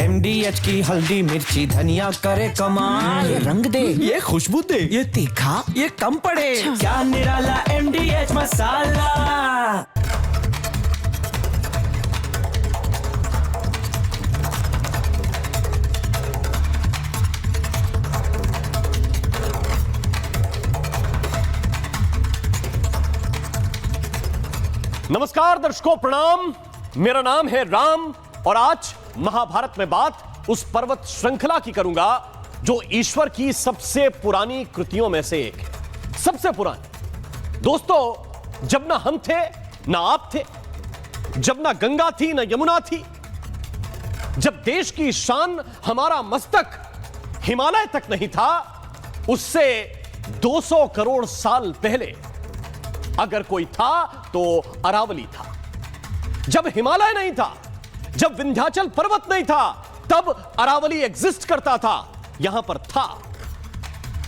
MDH की हल्दी मिर्ची धनिया करे कमाल। ये रंग दे, ये खुशबू दे, ये तीखा, ये कम पड़े। अच्छा। क्या निराला MDH मसाला। नमस्कार दर्शकों, प्रणाम। मेरा नाम है राम और आज महाभारत में बात उस पर्वत श्रृंखला की करूंगा जो ईश्वर की सबसे पुरानी कृतियों में से एक है। सबसे पुरानी। दोस्तों, जब ना हम थे ना आप थे, जब ना गंगा थी ना यमुना थी, जब देश की शान हमारा मस्तक हिमालय तक नहीं था, उससे 200 करोड़ साल पहले अगर कोई था तो अरावली था। जब हिमालय नहीं था, जब विंध्याचल पर्वत नहीं था, तब अरावली एग्जिस्ट करता था, यहां पर था।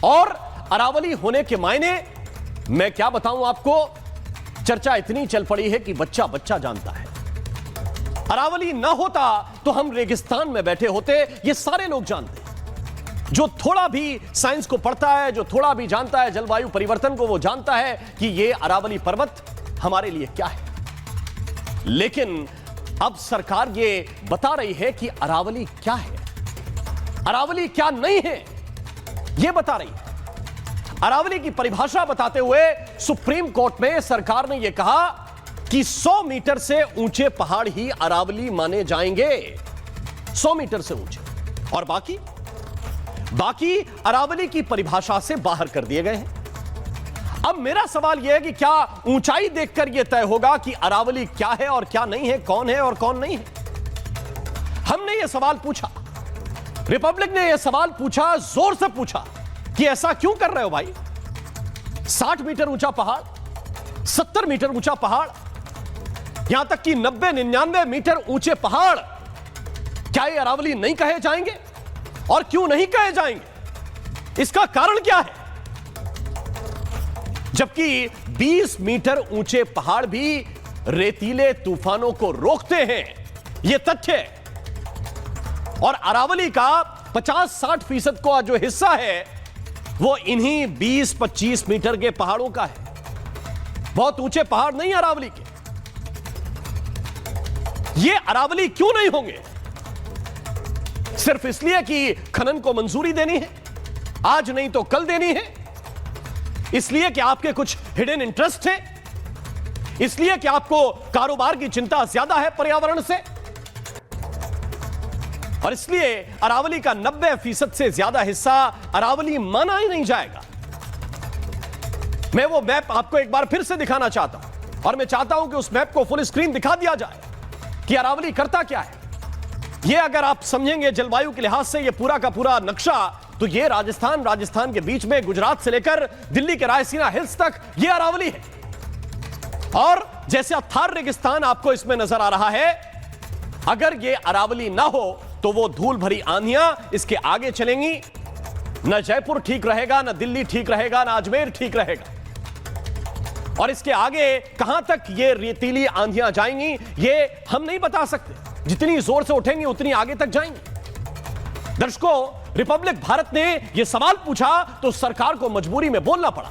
और अरावली होने के मायने मैं क्या बताऊं आपको, चर्चा इतनी चल पड़ी है कि बच्चा बच्चा जानता है। अरावली ना होता तो हम रेगिस्तान में बैठे होते, ये सारे लोग जानते हैं। जो थोड़ा भी साइंस को पढ़ता है, जो थोड़ा भी जानता है जलवायु परिवर्तन को, वो जानता है कि ये अरावली पर्वत हमारे लिए क्या है। लेकिन अब सरकार ये बता रही है कि अरावली क्या है, अरावली क्या नहीं है, ये बता रही है। अरावली की परिभाषा बताते हुए सुप्रीम कोर्ट में सरकार ने यह कहा कि 100 मीटर से ऊंचे पहाड़ ही अरावली माने जाएंगे। 100 मीटर से ऊंचे, और बाकी अरावली की परिभाषा से बाहर कर दिए गए हैं। अब मेरा सवाल यह है कि क्या ऊंचाई देखकर यह तय होगा कि अरावली क्या है और क्या नहीं है, कौन है और कौन नहीं है? हमने यह सवाल पूछा, रिपब्लिक ने यह सवाल पूछा, जोर से पूछा कि ऐसा क्यों कर रहे हो भाई? 60 मीटर ऊंचा पहाड़, 70 मीटर ऊंचा पहाड़, यहां तक कि 90-99 मीटर ऊंचे पहाड़, क्या ये अरावली नहीं कहे जाएंगे? और क्यों नहीं कहे जाएंगे? इसका कारण क्या है? जबकि 20 मीटर ऊंचे पहाड़ भी रेतीले तूफानों को रोकते हैं, यह तथ्य है। और अरावली का 50-60% का जो हिस्सा है वो इन्हीं 20-25 मीटर के पहाड़ों का है। बहुत ऊंचे पहाड़ नहीं अरावली के। ये अरावली क्यों नहीं होंगे? सिर्फ इसलिए कि खनन को मंजूरी देनी है, आज नहीं तो कल देनी है, इसलिए कि आपके कुछ हिडन इंटरेस्ट है, इसलिए कि आपको कारोबार की चिंता ज्यादा है पर्यावरण से, और इसलिए अरावली का 90% से ज्यादा हिस्सा अरावली माना ही नहीं जाएगा। मैं वो मैप आपको एक बार फिर से दिखाना चाहता हूं, और मैं चाहता हूं कि उस मैप को फुल स्क्रीन दिखा दिया जाए कि अरावली करता क्या है। ये अगर आप समझेंगे जलवायु के लिहाज से ये पूरा का पूरा नक्शा, तो ये राजस्थान के बीच में गुजरात से लेकर दिल्ली के रायसीना हिल्स तक ये अरावली है। और जैसे थार रेगिस्तान आपको इसमें नजर आ रहा है, अगर ये अरावली ना हो तो वो धूल भरी आंधियां इसके आगे चलेंगी। न जयपुर ठीक रहेगा, न दिल्ली ठीक रहेगा, न अजमेर ठीक रहेगा। और इसके आगे कहां तक ये रेतीली आंधियां जाएंगी ये हम नहीं बता सकते। जितनी जोर से उठेंगी उतनी आगे तक जाएंगी। दर्शकों, रिपब्लिक भारत ने यह सवाल पूछा तो सरकार को मजबूरी में बोलना पड़ा।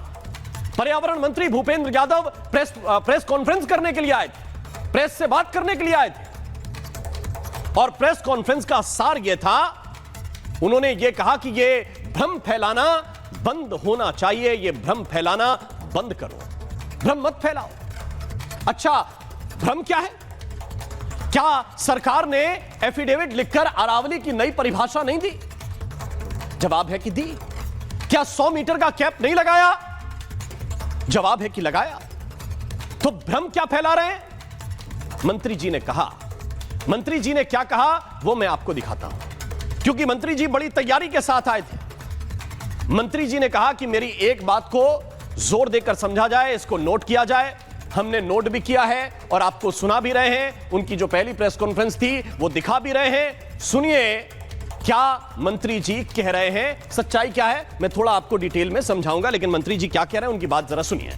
पर्यावरण मंत्री भूपेंद्र यादव प्रेस कॉन्फ्रेंस करने के लिए आए थे, प्रेस से बात करने के लिए आए थे, और प्रेस कॉन्फ्रेंस का सार यह था, उन्होंने यह कहा कि यह भ्रम फैलाना बंद होना चाहिए, यह भ्रम फैलाना बंद करो, भ्रम मत फैलाओ। अच्छा, भ्रम क्या है? क्या सरकार ने एफिडेविट लिखकर अरावली की नई परिभाषा नहीं दी? जवाब है कि दी। क्या 100 मीटर का कैप नहीं लगाया? जवाब है कि लगाया। तो भ्रम क्या फैला रहे हैं? मंत्री जी ने कहा, मंत्री जी ने क्या कहा वो मैं आपको दिखाता हूं, क्योंकि मंत्री जी बड़ी तैयारी के साथ आए थे। मंत्री जी ने कहा कि मेरी एक बात को जोर देकर समझा जाए, इसको नोट किया जाए। हमने नोट भी किया है और आपको सुना भी रहे हैं। उनकी जो पहली प्रेस कॉन्फ्रेंस थी वो दिखा भी रहे हैं। सुनिए क्या मंत्री जी कह रहे हैं, सच्चाई क्या है, मैं थोड़ा आपको डिटेल में समझाऊंगा, लेकिन मंत्री जी क्या कह रहे हैं उनकी बात जरा सुनिए।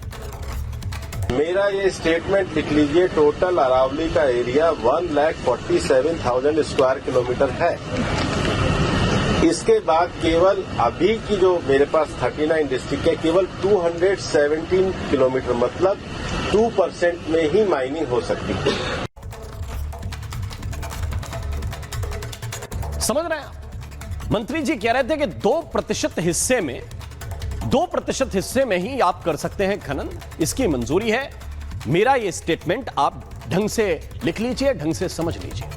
मेरा ये स्टेटमेंट लिख लीजिए। टोटल अरावली का एरिया 1,47,000 स्क्वायर किलोमीटर है। इसके बाद केवल अभी की जो मेरे पास 39 डिस्ट्रिक्ट है, केवल 217 किलोमीटर मतलब 2% में ही माइनिंग हो सकती है। समझ रहे हैं आप? मंत्री जी कह रहे थे कि 2% हिस्से में 2% हिस्से में ही आप कर सकते हैं खनन, इसकी मंजूरी है। मेरा ये स्टेटमेंट आप ढंग से लिख लीजिए, ढंग से समझ लीजिए।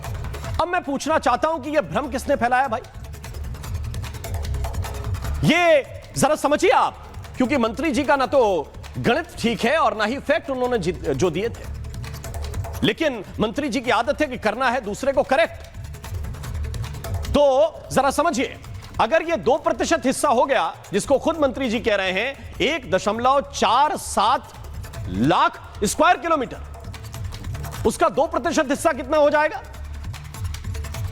अब मैं पूछना चाहता हूं कि यह भ्रम किसने फैलाया भाई? ये जरा समझिए आप, क्योंकि मंत्री जी का ना तो गणित ठीक है और ना ही फैक्ट उन्होंने जो दिए थे। लेकिन मंत्री जी की आदत है कि करना है दूसरे को करेक्ट। तो जरा समझिए, अगर यह 2% हिस्सा हो गया, जिसको खुद मंत्री जी कह रहे हैं 1.47 लाख स्क्वायर किलोमीटर, उसका 2% हिस्सा कितना हो जाएगा?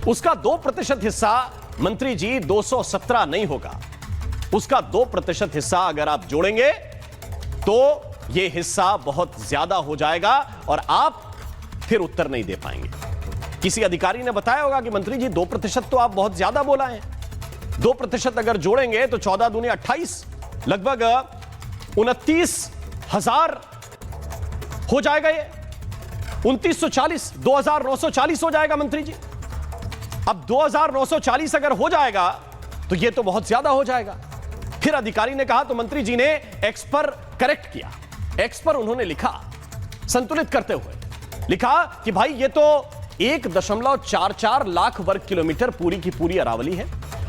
उसका 2% हिस्सा मंत्री जी 217 नहीं होगा। उसका 2% हिस्सा अगर आप जोड़ेंगे तो यह हिस्सा बहुत ज्यादा हो जाएगा और आप फिर उत्तर नहीं दे पाएंगे। किसी अधिकारी ने बताया होगा कि मंत्री जी 2% तो आप बहुत ज्यादा बोला है। 2% अगर जोड़ेंगे तो 14 दूनी 28, लगभग 29,000 हो जाएगा। ये 2940, 2,940 हो जाएगा मंत्री जी। अब 2,940 अगर हो जाएगा तो ये तो बहुत ज्यादा हो जाएगा। फिर अधिकारी ने कहा तो मंत्री जी ने एक्स पर करेक्ट किया। एक्स पर उन्होंने लिखा, संतुलित करते हुए लिखा कि भाई ये तो 1.44 लाख वर्ग किलोमीटर पूरी की पूरी अरावली है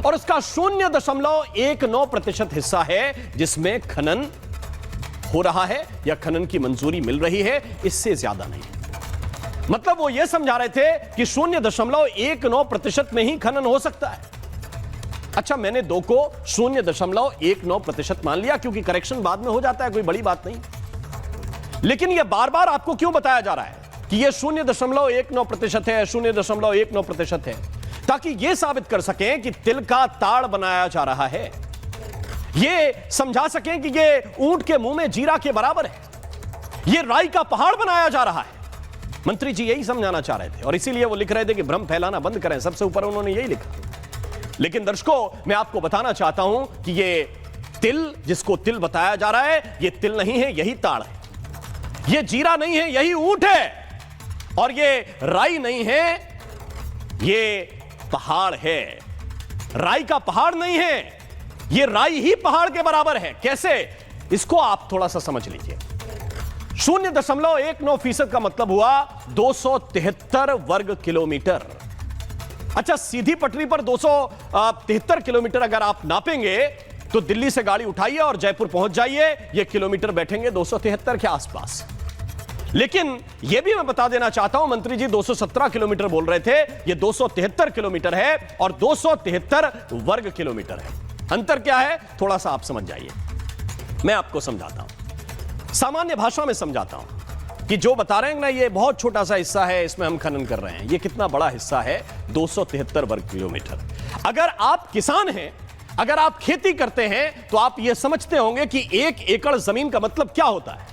और उसका 0.19% हिस्सा है जिसमें खनन हो रहा है या खनन की मंजूरी मिल रही है, इससे ज्यादा नहीं। मतलब वो ये समझा रहे थे कि 0.19% में ही खनन हो सकता है। अच्छा, मैंने 2 को 0.19% मान लिया क्योंकि करेक्शन बाद में हो जाता है, कोई बड़ी बात नहीं। लेकिन यह बार बार आपको क्यों बताया जा रहा है कि यह 0.19% है, 0.19% है? ताकि यह साबित कर सकें कि तिल का ताड़ बनाया जा रहा है, यह समझा सकें कि यह ऊंट के मुंह में जीरा के बराबर है, यह राई का पहाड़ बनाया जा रहा है। मंत्री जी यही समझाना चाह रहे थे और इसीलिए वो लिख रहे थे कि भ्रम फैलाना बंद करें। सबसे ऊपर उन्होंने यही लिखा। लेकिन दर्शकों, मैं आपको बताना चाहता हूं कि ये तिल, जिसको तिल बताया जा रहा है, ये तिल नहीं है, यही ताड़ है। ये जीरा नहीं है, यही ऊंट है। और ये राई नहीं है, ये पहाड़ है। राई का पहाड़ नहीं है, ये राई ही पहाड़ के बराबर है। कैसे? इसको आप थोड़ा सा समझ लीजिए। 0.19% का मतलब हुआ 273 वर्ग किलोमीटर। अच्छा, सीधी पटरी पर 273 किलोमीटर अगर आप नापेंगे तो दिल्ली से गाड़ी उठाइए और जयपुर पहुंच जाइए, ये किलोमीटर बैठेंगे 273 के आसपास। लेकिन यह भी मैं बता देना चाहता हूं, मंत्री जी 217 किलोमीटर बोल रहे थे, यह 273 किलोमीटर है और 273 वर्ग किलोमीटर है। अंतर क्या है थोड़ा सा आप समझ जाइए, मैं आपको समझाता हूं, सामान्य भाषा में समझाता हूं कि जो बता रहे हैं ना, ये बहुत छोटा सा हिस्सा है, इसमें हम खनन कर रहे हैं। ये कितना बड़ा हिस्सा है? 273 वर्ग किलोमीटर। अगर आप किसान हैं, अगर आप खेती करते हैं, तो आप ये समझते होंगे कि 1 एकड़ जमीन का मतलब क्या होता है।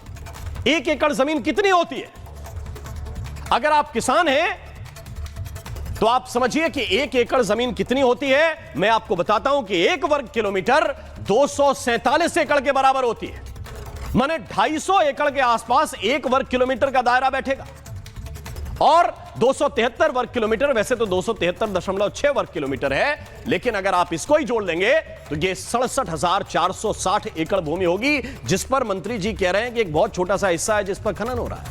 1 एकड़ जमीन कितनी होती है? अगर आप किसान हैं तो आप समझिए कि 1 एकड़ जमीन कितनी होती है। मैं आपको बताता हूं कि 1 वर्ग किलोमीटर 247 एकड़ के बराबर होती है। माने 250 एकड़ के आसपास 1 वर्ग किलोमीटर का दायरा बैठेगा। और 273 वर्ग किलोमीटर, वैसे तो 273.6 वर्ग किलोमीटर है, लेकिन अगर आप इसको ही जोड़ लेंगे तो यह 67,460 एकड़ भूमि होगी, जिस पर मंत्री जी कह रहे हैं कि एक बहुत छोटा सा हिस्सा है जिस पर खनन हो रहा है।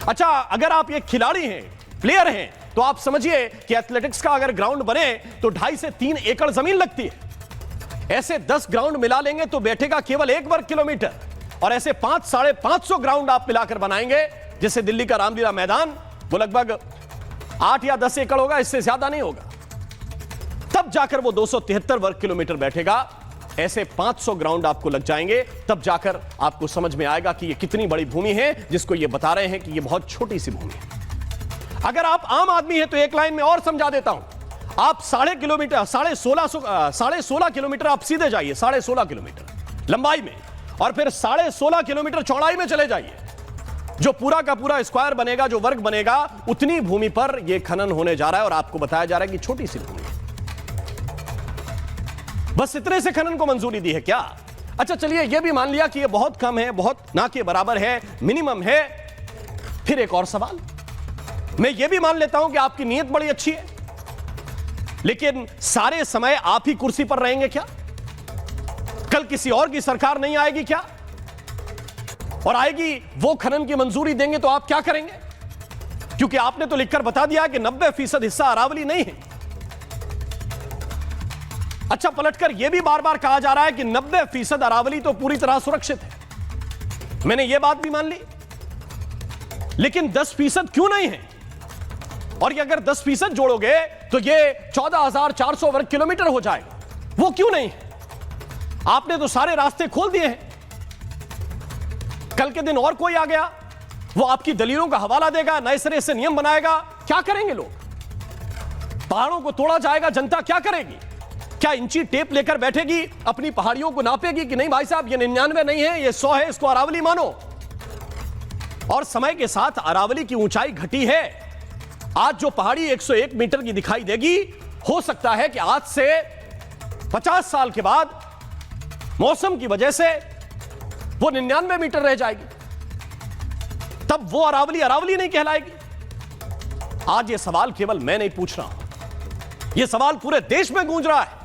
अच्छा, अगर आप एक खिलाड़ी हैं, प्लेयर हैं, तो आप समझिए कि एथलेटिक्स का अगर ग्राउंड बने तो 2.5 से 3 एकड़ जमीन लगती है। ऐसे 10 ग्राउंड मिला लेंगे तो बैठेगा केवल 1 वर्ग किलोमीटर। और ऐसे 500-550 ग्राउंड आप मिलाकर बनाएंगे, जैसे दिल्ली का रामलीला मैदान, वो लगभग 8 या 10 एकड़ होगा, इससे ज्यादा नहीं होगा। तब जाकर वो 273 वर्ग किलोमीटर बैठेगा। ऐसे 500 ग्राउंड आपको लग जाएंगे, तब जाकर आपको समझ में आएगा कि ये कितनी बड़ी भूमि है, जिसको ये बता रहे हैं कि ये बहुत छोटी सी भूमि है। अगर आप आम आदमी हैं तो एक लाइन में और समझा देता हूं। आप 16.5 किलोमीटर आप सीधे जाइए, 16.5 किलोमीटर लंबाई में, और फिर 16.5 किलोमीटर चौड़ाई में चले जाइए। जो पूरा का पूरा स्क्वायर बनेगा, जो वर्ग बनेगा, उतनी भूमि पर यह खनन होने जा रहा है और आपको बताया जा रहा है कि छोटी सी भूमि, बस इतने से खनन को मंजूरी दी है क्या? अच्छा चलिए यह भी मान लिया कि यह बहुत कम है, बहुत ना के बराबर है, मिनिमम है। फिर एक और सवाल, मैं यह भी मान लेता हूं कि आपकी नीयत बड़ी अच्छी है, लेकिन सारे समय आप ही कुर्सी पर रहेंगे क्या? कल किसी और की सरकार नहीं आएगी क्या? और आएगी वो खनन की मंजूरी देंगे तो आप क्या करेंगे? क्योंकि आपने तो लिखकर बता दिया कि 90% हिस्सा अरावली नहीं है। अच्छा, पलटकर यह भी बार बार कहा जा रहा है कि 90% अरावली तो पूरी तरह सुरक्षित है। मैंने यह बात भी मान ली, लेकिन 10% क्यों नहीं है? और ये अगर 10% जोड़ोगे तो ये 14,400 वर्ग किलोमीटर हो जाएगा, वो क्यों नहीं है? आपने तो सारे रास्ते खोल दिए हैं। कल के दिन और कोई आ गया, वो आपकी दलीलों का हवाला देगा, नए सिरे से नियम बनाएगा, क्या करेंगे लोग? पहाड़ों को तोड़ा जाएगा, जनता क्या करेगी? क्या इंची टेप लेकर बैठेगी, अपनी पहाड़ियों को नापेगी कि नहीं भाई साहब ये 99 नहीं है, ये 100 है, इसको अरावली मानो? और समय के साथ अरावली की ऊंचाई घटी है। आज जो पहाड़ी 101 मीटर की दिखाई देगी, हो सकता है कि आज से 50 साल के बाद मौसम की वजह से वो 99 मीटर रह जाएगी, तब वो अरावली अरावली नहीं कहलाएगी। आज ये सवाल केवल मैं नहीं पूछ रहा हूं, ये सवाल पूरे देश में गूंज रहा है।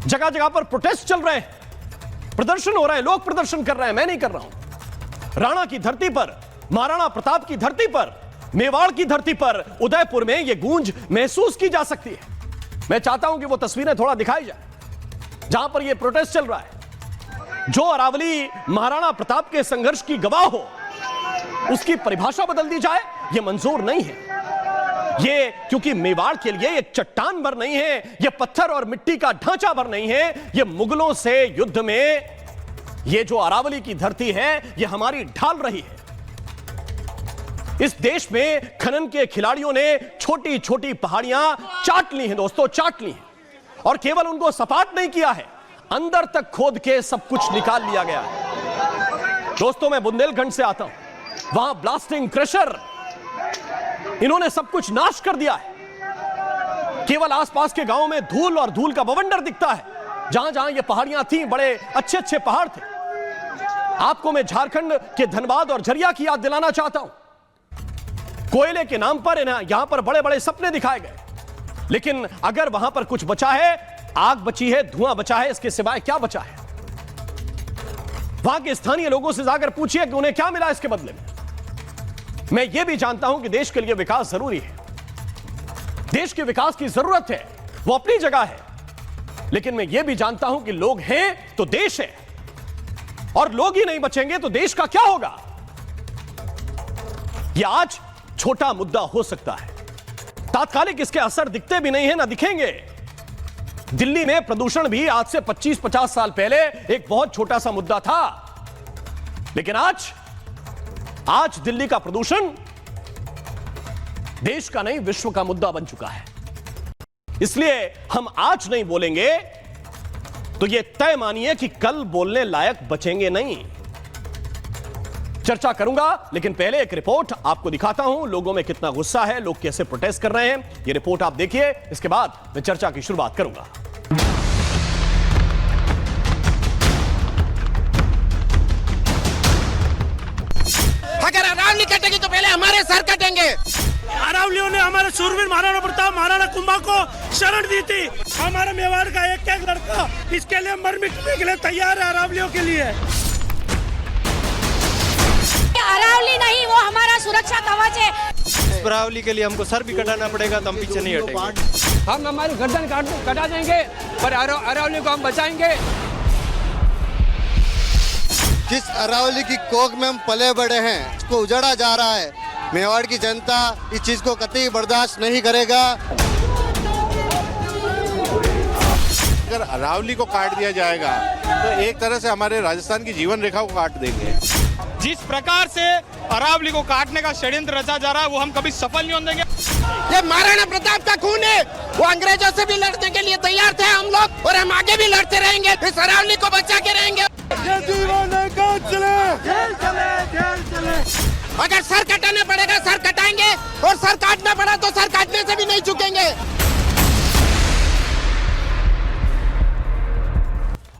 जगह जगह पर प्रोटेस्ट चल रहे हैं, प्रदर्शन हो रहे हैं, लोग प्रदर्शन कर रहे हैं, मैं नहीं कर रहा हूं। राणा की धरती पर, महाराणा प्रताप की धरती पर, मेवाड़ की धरती पर, उदयपुर में यह गूंज महसूस की जा सकती है। मैं चाहता हूं कि वो तस्वीरें थोड़ा दिखाई जाए जहां पर यह प्रोटेस्ट चल रहा है। जो अरावली महाराणा प्रताप के संघर्ष की गवाह हो, उसकी परिभाषा बदल दी जाए, यह मंजूर नहीं है। ये क्योंकि मेवाड़ के लिए एक चट्टान भर नहीं है, यह पत्थर और मिट्टी का ढांचा भर नहीं है, यह मुगलों से युद्ध में यह जो अरावली की धरती है, यह हमारी ढाल रही है। इस देश में खनन के खिलाड़ियों ने छोटी छोटी पहाड़ियां चाट ली हैं दोस्तों, चाट ली हैं, और केवल उनको सपाट नहीं किया है, अंदर तक खोद के सब कुछ निकाल लिया गया है। दोस्तों मैं बुंदेलखंड से आता हूं, वहां ब्लास्टिंग क्रशर, इन्होंने सब कुछ नाश कर दिया है। केवल आसपास के गांवों में धूल और धूल का बवंडर दिखता है। जहां जहां ये पहाड़ियां थी, बड़े अच्छे अच्छे पहाड़ थे। आपको मैं झारखंड के धनबाद और झरिया की याद दिलाना चाहता हूं। कोयले के नाम पर यहां पर बड़े बड़े सपने दिखाए गए, लेकिन अगर वहां पर कुछ बचा है, आग बची है, धुआं बचा है, इसके सिवाय क्या बचा है? वहां के स्थानीय लोगों से जाकर पूछिए कि उन्हें क्या मिला इसके बदले में। मैं यह भी जानता हूं कि देश के लिए विकास जरूरी है, देश के विकास की जरूरत है, वो अपनी जगह है, लेकिन मैं यह भी जानता हूं कि लोग हैं तो देश है, और लोग ही नहीं बचेंगे तो देश का क्या होगा? यह आज छोटा मुद्दा हो सकता है, तात्कालिक इसके असर दिखते भी नहीं है, ना दिखेंगे। दिल्ली में प्रदूषण भी आज से 25-50 साल पहले एक बहुत छोटा सा मुद्दा था, लेकिन आज दिल्ली का प्रदूषण देश का नहीं, विश्व का मुद्दा बन चुका है। इसलिए हम आज नहीं बोलेंगे तो यह तय मानिए कि कल बोलने लायक बचेंगे नहीं। चर्चा करूंगा, लेकिन पहले एक रिपोर्ट आपको दिखाता हूं, लोगों में कितना गुस्सा है, लोग कैसे प्रोटेस्ट कर रहे हैं। यह रिपोर्ट आप देखिए, इसके बाद मैं चर्चा की शुरुआत करूंगा। अगर अरावली कटेगी तो पहले हमारे सर कटेंगे। अरावलियों ने हमारे शूरवीर महाराणा प्रताप, महाराणा कुंभा को शरण दी थी। हमारे मेवाड़ का एक एक लड़का इसके लिए मर मिटने के लिए तैयार है, अरावलियों के लिए। अरावली नहीं, वो हमारा सुरक्षा कवच है। अरावली के लिए हमको सर भी कटाना पड़ेगा तो हम पीछे नहीं हटेंगे। हम हमारी गर्दन कटा देंगे, पर अरावली को हम बचाएंगे। जिस अरावली की कोख में हम पले बड़े हैं, इसको उजाड़ा जा रहा है। मेवाड़ की जनता इस चीज को कतई बर्दाश्त नहीं करेगा। अगर अरावली को काट दिया जाएगा तो एक तरह से हमारे राजस्थान की जीवन रेखा को काट देंगे। जिस प्रकार से अरावली को काटने का षड्यंत्र रचा जा रहा है, वो हम कभी सफल नहीं होने देंगे। ये महाराणा प्रताप का खून है, वो अंग्रेजों से भी लड़ने के लिए तैयार थे हम लोग, और हम आगे भी लड़ते रहेंगे, इस अरावली को बचा के रहेंगे। ये जीवन है, जेल चले, जेल चले, जेल चले। अगर सर कटाना पड़ेगा सर कटाएंगे और सर काटना पड़ा तो सर काटने से भी नहीं चुकेंगे।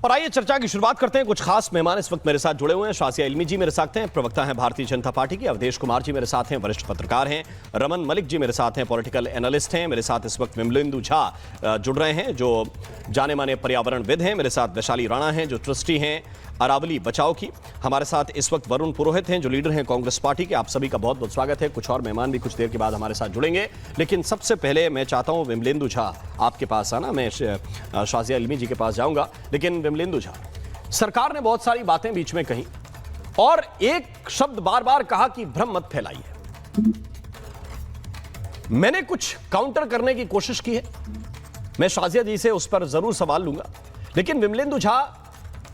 और आइए चर्चा की शुरुआत करते हैं। कुछ खास मेहमान इस वक्त मेरे साथ जुड़े हुए हैं। शाजिया इल्मी जी मेरे साथ हैं, प्रवक्ता हैं भारतीय जनता पार्टी के। अवधेश कुमार जी मेरे साथ हैं, वरिष्ठ पत्रकार हैं। रमन मलिक जी मेरे साथ हैं, पॉलिटिकल एनालिस्ट हैं। मेरे साथ इस वक्त विमलेंदु झा जुड़ रहे हैं, जो जाने माने पर्यावरणविद हैं। मेरे साथ वैशाली राणा हैं, जो ट्रस्टी हैं अरावली बचाओ की। हमारे साथ इस वक्त वरुण पुरोहित हैं, जो लीडर हैं कांग्रेस पार्टी के। आप सभी का बहुत बहुत स्वागत है। कुछ और मेहमान भी कुछ देर के बाद हमारे साथ जुड़ेंगे, लेकिन सबसे पहले मैं चाहता हूं विमलेंदु झा आपके पास आना। मैं शाजिया इल्मी जी के पास जाऊंगा, लेकिन विमलेंदु झा, सरकार ने बहुत सारी बातें बीच में कही और एक शब्द बार बार कहा कि भ्रम मत फैलाइए। मैंने कुछ काउंटर करने की कोशिश की है, मैं शाजिया जी से उस पर जरूर सवाल लूंगा, लेकिन विमलेंदु झा,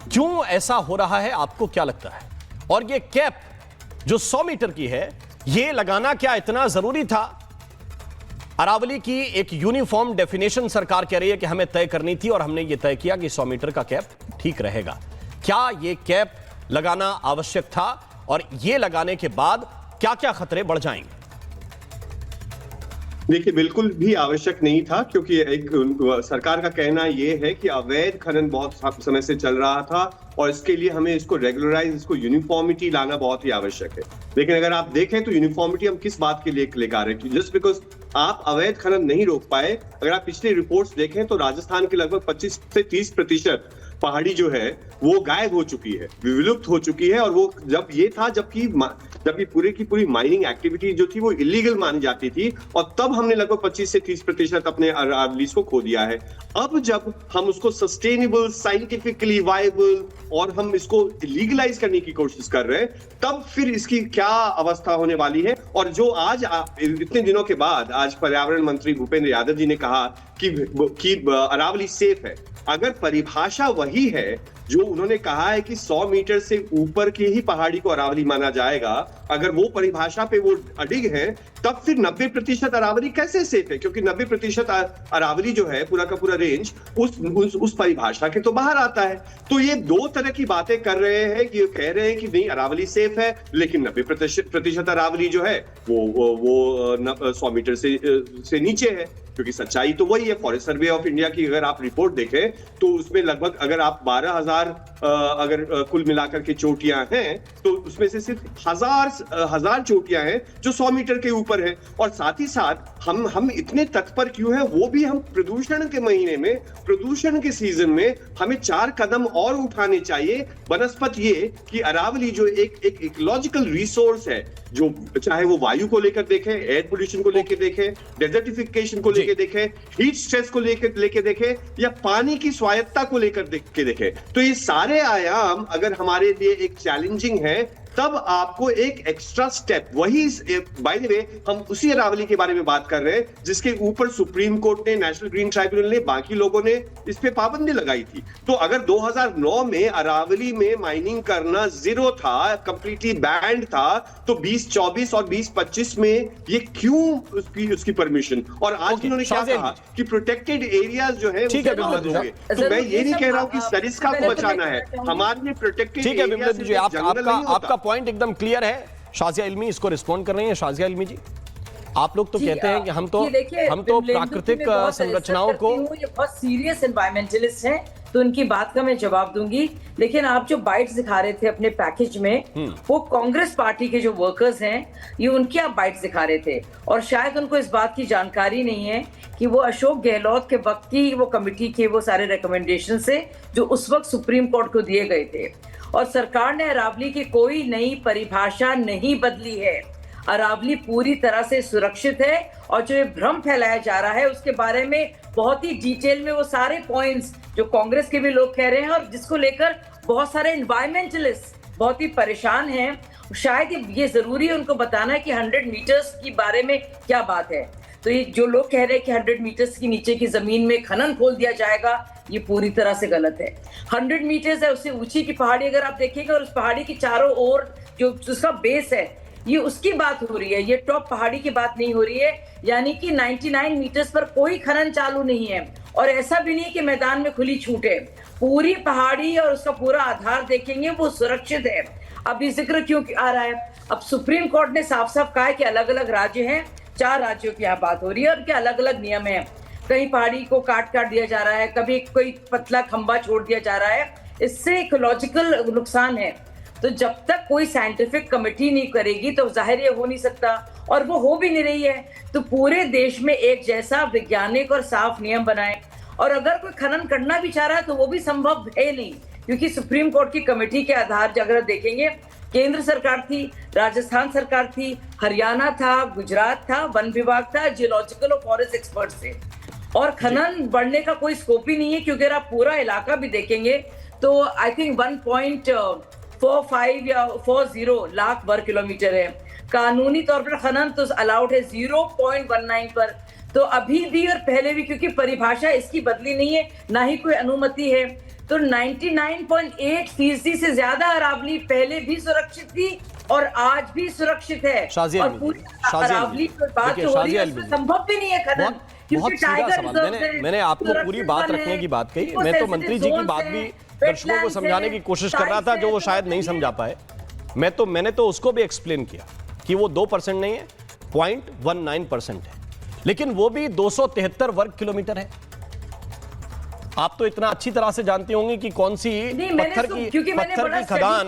क्यों ऐसा हो रहा है, आपको क्या लगता है? और ये कैप जो 100 मीटर की है, ये लगाना क्या इतना जरूरी था? अरावली की एक यूनिफॉर्म डेफिनेशन सरकार कह रही है कि हमें तय करनी थी और हमने ये तय किया कि 100 मीटर का कैप ठीक रहेगा। क्या ये कैप लगाना आवश्यक था और ये लगाने के बाद क्या क्या खतरे बढ़ जाएंगे? देखिए, बिल्कुल भी आवश्यक नहीं था, क्योंकि एक सरकार का कहना यह है कि अवैध खनन बहुत समय से चल रहा था और इसके लिए हमें इसको रेगुलराइज, इसको यूनिफॉर्मिटी लाना बहुत ही आवश्यक है। लेकिन अगर आप देखें तो यूनिफॉर्मिटी हम किस बात के लिए लेकर आ रहे हैं? जस्ट बिकॉज आप अवैध खनन नहीं रोक पाए। अगर आप पिछली रिपोर्ट्स देखें तो राजस्थान के लगभग 25 से 30% पहाड़ी जो है वो गायब हो चुकी है, विलुप्त हो चुकी है। और वो जब ये था जबकि पूरी की पूरी माइनिंग एक्टिविटी जो थी वो इलीगल मानी जाती थी, और तब हमने लगभग 25 से 30% अपने अरावलीज को खो दिया है। अब जब हम उसको सस्टेनेबल, साइंटिफिकली वायबल और हम इसको लीगलाइज करने की कोशिश कर रहे हैं, तब फिर इसकी क्या अवस्था होने वाली है। और जो आज इतने दिनों के बाद आज पर्यावरण मंत्री भूपेंद्र यादव जी ने कहा कि अरावली सेफ है। अगर परिभाषा वही है जो उन्होंने कहा है कि 100 मीटर से ऊपर की ही पहाड़ी को अरावली माना जाएगा, अगर वो परिभाषा पे वो अडिग है, तब फिर 90% अरावली कैसे सेफ है? क्योंकि 90% अरावली जो है पूरा का पूरा रेंज उस परिभाषा के तो बाहर आता है। तो ये दो तरह की बातें कर रहे हैं कि कह रहे हैं कि नहीं अरावली सेफ है, लेकिन 90% अरावली जो है वो 100 मीटर से नीचे है। क्योंकि सच्चाई तो वही है। फॉरेस्ट सर्वे ऑफ इंडिया की अगर आप रिपोर्ट देखें तो उसमें लगभग अगर आप 12,000 अगर कुल मिलाकर के चोटियां हैं तो उसमें से सिर्फ हजार चोटियां हैं जो 100 मीटर के ऊपर है। और साथ ही साथ हम इतने तत्पर क्यों हैं? वो भी हम प्रदूषण के महीने में, प्रदूषण के सीजन में हमें 4 कदम और उठाने चाहिए। बनस्पत ये कि अरावली जो एक इकोलॉजिकल रिसोर्स है, जो चाहे वो वायु को लेकर देखें, एयर पोल्यूशन को लेकर देखें, डेजर्टिफिकेशन को लेकर देखें, हीट स्ट्रेस को लेकर देखें, या पानी की स्वायत्ता को लेकर देखें, तो ये सारे आयाम अगर हमारे लिए एक चैलेंजिंग है, तब आपको एक एक्स्ट्रा स्टेप, वही बाय द वे हम उसी अरावली के बारे में बात कर रहे हैं जिसके ऊपर सुप्रीम कोर्ट ने, नेशनल ग्रीन ट्राइब्यूनल ने, बाकी लोगों ने इस पे पाबंदी लगाई थी। तो अगर 2009 में अरावली में माइनिंग करना जीरो था, कंप्लीटली बैंड था, तो 2024 और 2025 में ये क्यों उसकी परमिशन? और आज उन्होंने क्या कहा कि प्रोटेक्टेड एरियाज जो है उसे बंद होंगे। तो मैं ये नहीं कह रहा हूं कि सरिस्का को बचाना है, हमारे लिए प्रोटेक्टेड एरिया। आपका पॉइंट एकदम क्लियर है। शाजिया इल्मी इसको रिस्पॉन्ड कर रही हैं। शाजिया इल्मी जी, आप लोग तो कहते हैं कि हम तो प्राकृतिक संरचनाओं को, ये बहुत सीरियस एनवायरमेंटलिस्ट हैं तो उनकी बात का मैं जवाब दूंगी। लेकिन आप जो बाइट्स दिखा रहे थे अपने पैकेज में, वो कांग्रेस पार्टी के जो वर्कर्स हैं, ये उनकी आप बाइट्स दिखा रहे थे, और शायद उनको इस बात की जानकारी नहीं है कि वो अशोक गहलोत के वक्त की वो कमेटी के वो सारे रिकमेंडेशन से जो उस वक्त सुप्रीम कोर्ट को दिए गए थे, और सरकार ने अरावली की कोई नई परिभाषा नहीं बदली है। अरावली पूरी तरह से सुरक्षित है, और जो ये भ्रम फैलाया जा रहा है उसके बारे में बहुत ही डिटेल में वो सारे पॉइंट्स जो कांग्रेस के भी लोग कह रहे हैं, और जिसको लेकर बहुत सारे एनवायरमेंटलिस्ट बहुत ही परेशान हैं। शायद ये जरूरी है उनको बताना कि 100 मीटर्स के बारे में क्या बात है। तो ये जो लोग कह रहे हैं कि 100 मीटर्स की नीचे की जमीन में खनन खोल दिया जाएगा, ये पूरी तरह से गलत है। 100 मीटर्स है, उससे ऊंची की पहाड़ी अगर आप देखेंगे, और उस पहाड़ी की चारों ओर जो उसका बेस है, ये उसकी बात हो रही है, ये टॉप पहाड़ी की बात नहीं हो रही है। यानी कि 99 मीटर्स पर कोई खनन चालू नहीं है, और ऐसा भी नहीं है कि मैदान में खुली छूट है। पूरी पहाड़ी और उसका पूरा आधार देखेंगे वो सुरक्षित है। अभी जिक्र क्यों आ रहा है? अब सुप्रीम कोर्ट ने साफ साफ कहा है कि अलग अलग राज्य हैं, 4 राज्यों की यहाँ बात हो रही है और क्या अलग अलग नियम है। कहीं पहाड़ी को काट दिया जा रहा है, कभी कोई पतला खंबा छोड़ दिया जा रहा है, इससे इकोलॉजिकल नुकसान है। तो जब तक कोई साइंटिफिक कमेटी नहीं करेगी तो जाहिर ये हो नहीं सकता, और वो हो भी नहीं रही है। तो पूरे देश में एक जैसा वैज्ञानिक और साफ नियम बनाए, और अगर कोई खनन करना भी चाह रहा है तो वो भी संभव है नहीं, क्योंकि सुप्रीम कोर्ट की कमेटी के आधार अगर देखेंगे, केंद्र सरकार थी, राजस्थान सरकार थी, हरियाणा था, गुजरात था, वन विभाग था, जियोलॉजिकल और फॉरेस्ट एक्सपर्ट थे, और खनन बढ़ने का कोई स्कोप ही नहीं है। क्योंकि अगर आप पूरा इलाका भी देखेंगे तो आई थिंक 1.45 या 40 लाख वर्ग किलोमीटर है। कानूनी तौर पर खनन तो अलाउड है 0.19 पर। तो अभी भी और पहले भी, क्योंकि परिभाषा इसकी बदली नहीं है, ना ही कोई अनुमति है, तो 99.8% से ज्यादा अरावली पहले भी सुरक्षित थी और आज भी सुरक्षित है। और पूरी अरावली की बात हो रही है, उसमें संभव भी नहीं है खनन, क्योंकि टाइगर रिजर्व। मैंने आपको पूरी बात रखने की बात कही, मैं तो मंत्री जी की बात भी दर्शकों को समझाने की कोशिश कर रहा था, जो वो शायद नहीं समझा पाए। मैंने तो उसको भी एक्सप्लेन किया कि वो 2% नहीं है, 0.19% है, लेकिन वो भी 273 वर्ग किलोमीटर है। आप तो इतना अच्छी तरह से जानती होंगी कि कौन सी पत्थर की खदान।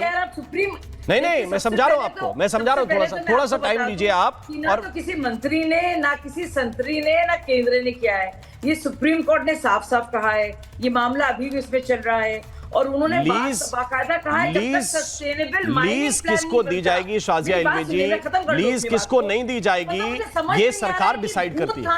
नहीं, मैं समझा रहा हूं आपको, मैं समझा रहा हूं, थोड़ा सा टाइम लीजिए आप। और तो किसी मंत्री ने, ना किसी संतरी ने, ना केंद्र ने किया है, ये सुप्रीम कोर्ट ने साफ साफ कहा है। ये मामला अभी भी उसमें चल रहा है, और उन्होंने बाकायदा कहा है जब तक सस्टेनेबल लीज किसको दी जाएगी शाजिया इल्मी जी, लीज किसको नहीं दी जाएगी, ये सरकार डिसाइड करती है।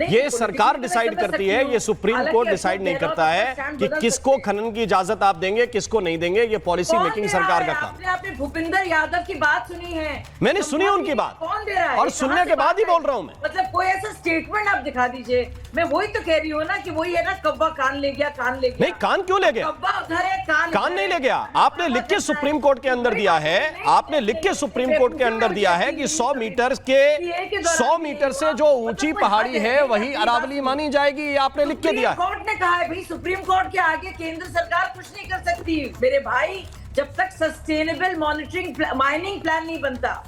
ये सरकार डिसाइड करती है, ये सुप्रीम कोर्ट डिसाइड नहीं करता है कि किसको खनन की इजाजत आप देंगे, किसको नहीं देंगे। ये पॉलिसी मेकिंग सरकार का काम। आपने भूपिंदर यादव की बात सुनी है? मैंने सुनी उनकी बात, कौन दे रहा है? और सुनने के बाद ही बोल रहा हूं मैं। मतलब कोई ऐसा स्टेटमेंट आप दिखा दीजिए। मैं वही तो कह रही हूँ ना कि वही है ना, कब्बा कान ले गया, कान ले गया। नहीं, कान क्यों ले गया? कब्बा उधर है, कान नहीं ले गया। आपने लिख के सुप्रीम कोर्ट के अंदर दिया है, आपने लिख के सुप्रीम कोर्ट के अंदर दिया है कि 100 मीटर से जो ऊंची पहाड़ी है वही अरावली मानी जाएगी। आपने लिख के दिया। कोर्ट ने कहा है भाई, सुप्रीम कोर्ट के आगे केंद्र सरकार कुछ नहीं कर सकती मेरे भाई, जब तक सस्टेनेबल मॉनिटरिंग माइनिंग प्लान नहीं बनता,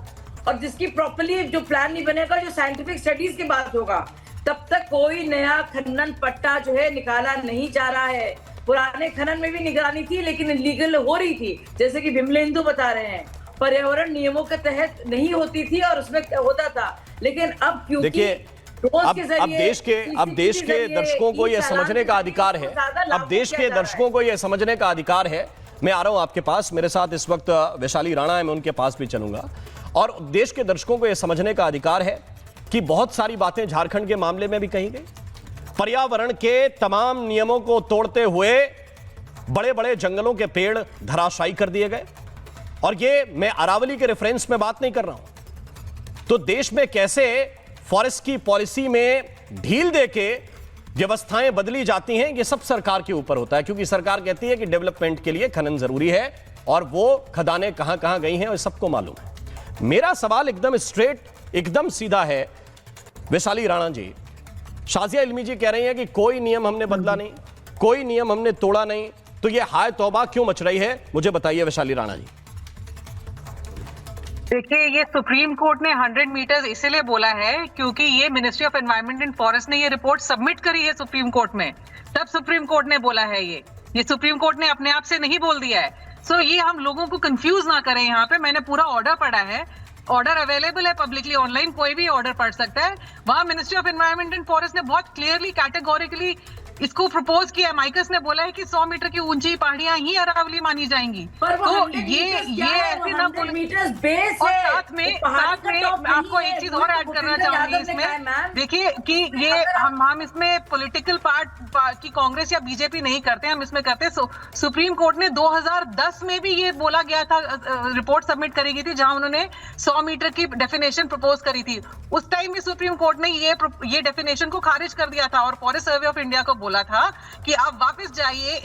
और जिसकी प्रॉपर्ली जो प्लान नहीं बनेगा, जो साइंटिफिक स्टडीज की बात होगा, तब तक कोई नया खनन पट्टा जो है निकाला नहीं जा रहा है। पुराने खनन में भी निगरानी थी, लेकिन इलीगल हो रही थी, जैसे कि विमलेंदु बता रहे हैं, पर्यावरण नियमों के तहत नहीं होती थी और उसमें होता था। लेकिन अब क्योंकि अब देश के दर्शकों को यह समझने का अधिकार है, अब देश के दर्शकों को यह समझने का अधिकार है। मैं आ रहा हूं आपके पास, मेरे साथ इस वक्त वैशाली राणा है, मैं उनके पास भी चलूंगा। और देश के दर्शकों को यह समझने का अधिकार है कि बहुत सारी बातें झारखंड के मामले में भी कही गई। पर्यावरण के तमाम नियमों को तोड़ते हुए बड़े बड़े जंगलों के पेड़ धराशायी कर दिए गए, और ये मैं अरावली के रेफरेंस में बात नहीं कर रहा हूं। तो देश में कैसे फॉरेस्ट की पॉलिसी में ढील देके व्यवस्थाएं बदली जाती हैं, ये सब सरकार के ऊपर होता है, क्योंकि सरकार कहती है कि डेवलपमेंट के लिए खनन जरूरी है, और वो खदानें कहां कहां गई हैं और सबको मालूम है। मेरा सवाल एकदम स्ट्रेट, एकदम सीधा है वैशाली राणा जी। शाजिया इल्मी जी कह रही हैं कि कोई नियम हमने बदला नहीं, कोई नियम हमने तोड़ा नहीं, तो ये हाय तौबा क्यों मच रही है? मुझे बताइए वैशाली राणा जी। देखिए, ये सुप्रीम कोर्ट ने 100 मीटर्स इसलिए बोला है क्योंकि ये ministry of environment and forest ने ये रिपोर्ट सबमिट करी है सुप्रीम कोर्ट में, तब सुप्रीम कोर्ट ने बोला है। ये सुप्रीम कोर्ट ने अपने आप से नहीं बोल दिया है। सो ये हम लोगों को कंफ्यूज ना करें। यहाँ पे मैंने पूरा ऑर्डर पढ़ा है, ऑर्डर अवेलेबल है पब्लिकली ऑनलाइन, कोई भी ऑर्डर पढ़ सकता है। वहां ministry of environment and forest ने बहुत क्लियरली कैटेगोरिकली इसको प्रपोज किया। माइकस ने बोला है कि 100 मीटर की ऊंची पहाड़ियां ही अरावली मानी जाएंगी। तो ये ऐसे ना बोले। और साथ में आपको एक चीज और ऐड करना चाहूंगी इसमें। देखिए कि ये हम इसमें पॉलिटिकल पार्ट की कांग्रेस या बीजेपी नहीं करते, हम इसमें करते। सुप्रीम कोर्ट ने 2010 में भी ये बोला गया था, रिपोर्ट सबमिट करी गई थी जहां उन्होंने 100 मीटर की डेफिनेशन प्रपोज करी थी। उस टाइम भी सुप्रीम कोर्ट ने ये डेफिनेशन को खारिज कर दिया था, और फॉरेस्ट सर्वे ऑफ इंडिया को बोला था कि आप वापस जाइए,